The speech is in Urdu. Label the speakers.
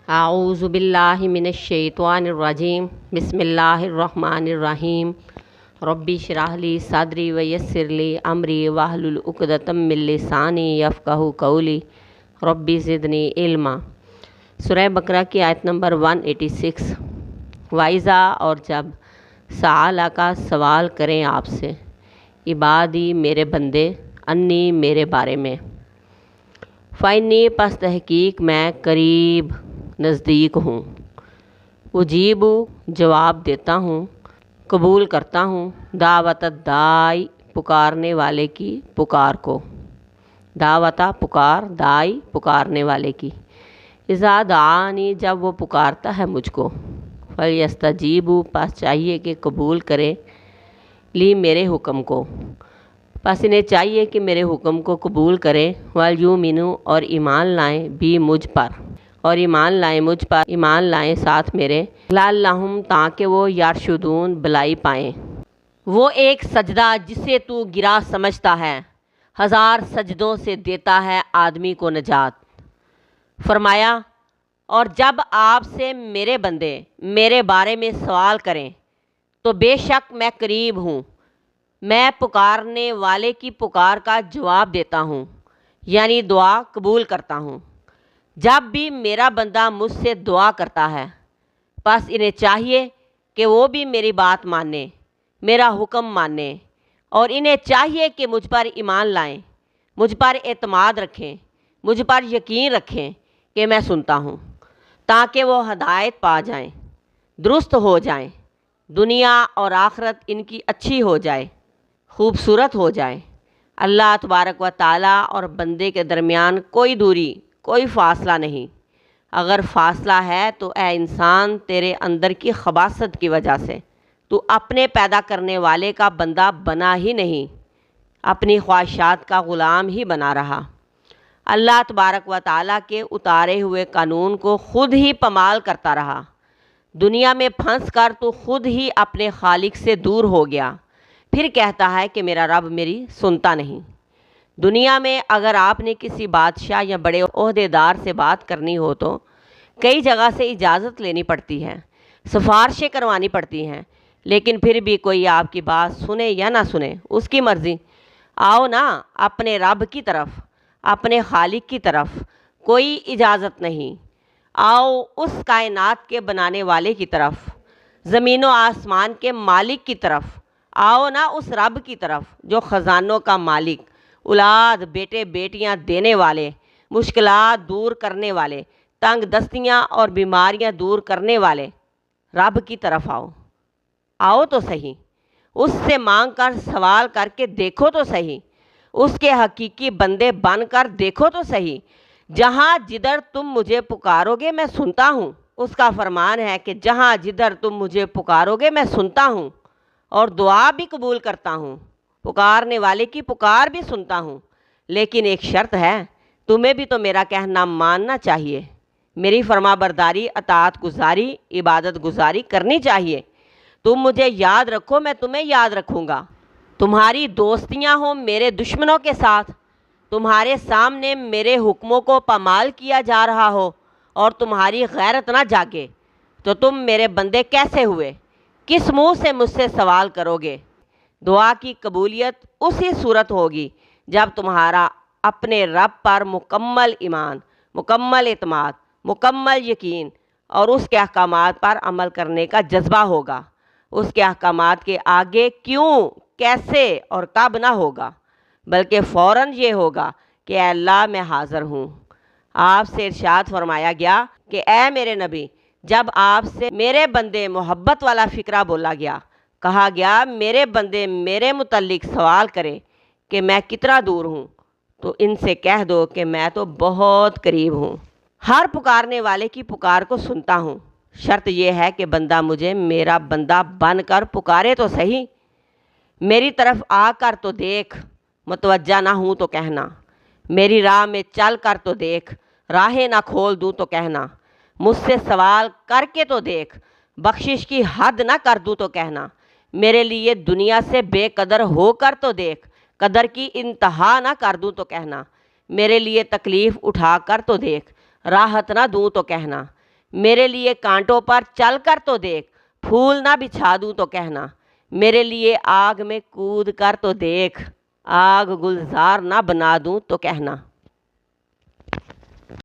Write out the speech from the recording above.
Speaker 1: اعوذ باللہ من الشیطان الرجیم بسم اللہ الرحمن الرحیم ربی اشرح لی صدری ویسر لی امری واحلل عقدۃ من لسانی یفقہوا قولی ربی زدنی علما۔ سورہ بقرہ کی آیت نمبر 186۔ وائزہ، اور جب سآلہ کا سوال کریں آپ سے، عبادی میرے بندے، انی میرے بارے میں، فإنی پس تحقیق میں قریب نزدیک ہوں، اجیب جواب دیتا ہوں، قبول کرتا ہوں، دعوت الدائی پکارنے والے کی پکار کو، دعوت پکار، دائی پکارنے والے کی، اذا دعانی جب وہ پکارتا ہے مجھ کو، فلیستجیبوا پس چاہیے کہ قبول کرے، لی میرے حکم کو، پس انہیں چاہیے کہ میرے حکم کو قبول کریں، وَلْيُؤْمِنُوا اور ایمان لائیں بھی مجھ پر، اور ایمان لائیں مجھ پر، ایمان لائیں ساتھ میرے، لعلہم تاکہ وہ یرشدون بھلائی پائیں۔ وہ ایک سجدہ جسے تو گرا سمجھتا ہے، 1000 سجدوں سے دیتا ہے آدمی کو نجات۔ فرمایا، اور جب آپ سے میرے بندے میرے بارے میں سوال کریں تو بے شک میں قریب ہوں، میں پکارنے والے کی پکار کا جواب دیتا ہوں، یعنی دعا قبول کرتا ہوں۔ جب بھی میرا بندہ مجھ سے دعا کرتا ہے، پس انہیں چاہیے کہ وہ بھی میری بات مانیں، میرا حکم مانیں، اور انہیں چاہیے کہ مجھ پر ایمان لائیں، مجھ پر اعتماد رکھیں، مجھ پر یقین رکھیں کہ میں سنتا ہوں، تاکہ وہ ہدایت پا جائیں، درست ہو جائیں، دنیا اور آخرت ان کی اچھی ہو جائے، خوبصورت ہو جائے۔ اللہ تبارک و تعالیٰ اور بندے کے درمیان کوئی دوری، کوئی فاصلہ نہیں۔ اگر فاصلہ ہے تو اے انسان تیرے اندر کی خباثت کی وجہ سے، تو اپنے پیدا کرنے والے کا بندہ بنا ہی نہیں، اپنی خواہشات کا غلام ہی بنا رہا۔ اللہ تبارک و تعالیٰ کے اتارے ہوئے قانون کو خود ہی پامال کرتا رہا۔ دنیا میں پھنس کر تو خود ہی اپنے خالق سے دور ہو گیا، پھر کہتا ہے کہ میرا رب میری سنتا نہیں۔ دنیا میں اگر آپ نے کسی بادشاہ یا بڑے عہدیدار سے بات کرنی ہو تو کئی جگہ سے اجازت لینی پڑتی ہے، سفارشیں کروانی پڑتی ہیں، لیکن پھر بھی کوئی آپ کی بات سنے یا نہ سنے، اس کی مرضی۔ آؤ نا اپنے رب کی طرف، اپنے خالق کی طرف، کوئی اجازت نہیں۔ آؤ اس کائنات کے بنانے والے کی طرف، زمین و آسمان کے مالک کی طرف، آؤ نا اس رب کی طرف جو خزانوں کا مالک، اولاد بیٹے بیٹیاں دینے والے، مشکلات دور کرنے والے، تنگ دستیاں اور بیماریاں دور کرنے والے رب کی طرف آؤ۔ آؤ تو صحیح، اس سے مانگ کر سوال کر کے دیکھو تو صحیح، اس کے حقیقی بندے بن کر دیکھو تو صحیح۔ جہاں جدھر تم مجھے پکارو گے میں سنتا ہوں، اس کا فرمان ہے کہ جہاں جدھر تم مجھے پکارو گے میں سنتا ہوں اور دعا بھی قبول کرتا ہوں، پکارنے والے کی پکار بھی سنتا ہوں، لیکن ایک شرط ہے، تمہیں بھی تو میرا کہنا ماننا چاہیے، میری فرما برداری، اطاعت گزاری، عبادت گزاری کرنی چاہیے۔ تم مجھے یاد رکھو، میں تمہیں یاد رکھوں گا۔ تمہاری دوستیاں ہوں میرے دشمنوں کے ساتھ، تمہارے سامنے میرے حکموں کو پامال کیا جا رہا ہو اور تمہاری غیرت نہ جاگے، تو تم میرے بندے کیسے ہوئے؟ کس منہ سے مجھ سے سوال کرو گے؟ دعا کی قبولیت اسی صورت ہوگی جب تمہارا اپنے رب پر مکمل ایمان، مکمل اعتماد، مکمل یقین اور اس کے احکامات پر عمل کرنے کا جذبہ ہوگا۔ اس کے احکامات کے آگے کیوں، کیسے اور کب نہ ہوگا، بلکہ فوراً یہ ہوگا کہ اے اللہ میں حاضر ہوں۔ آپ سے ارشاد فرمایا گیا کہ اے میرے نبی، جب آپ سے میرے بندے محبت والا فقرہ بولا گیا، کہا گیا میرے بندے میرے متعلق سوال کریں کہ میں کتنا دور ہوں، تو ان سے کہہ دو کہ میں تو بہت قریب ہوں، ہر پکارنے والے کی پکار کو سنتا ہوں۔ شرط یہ ہے کہ بندہ مجھے میرا بندہ بن کر پکارے تو صحیح، میری طرف آ کر تو دیکھ، متوجہ نہ ہوں تو کہنا، میری راہ میں چل کر تو دیکھ، راہیں نہ کھول دوں تو کہنا، مجھ سے سوال کر کے تو دیکھ، بخشش کی حد نہ کر دوں تو کہنا، میرے لیے دنیا سے بے قدر ہو کر تو دیکھ، قدر کی انتہا نہ کر دوں تو کہنا، میرے لیے تکلیف اٹھا کر تو دیکھ، راحت نہ دوں تو کہنا، میرے لیے کانٹوں پر چل کر تو دیکھ، پھول نہ بچھا دوں تو کہنا، میرے لیے آگ میں کود کر تو دیکھ، آگ گلزار نہ بنا دوں تو کہنا۔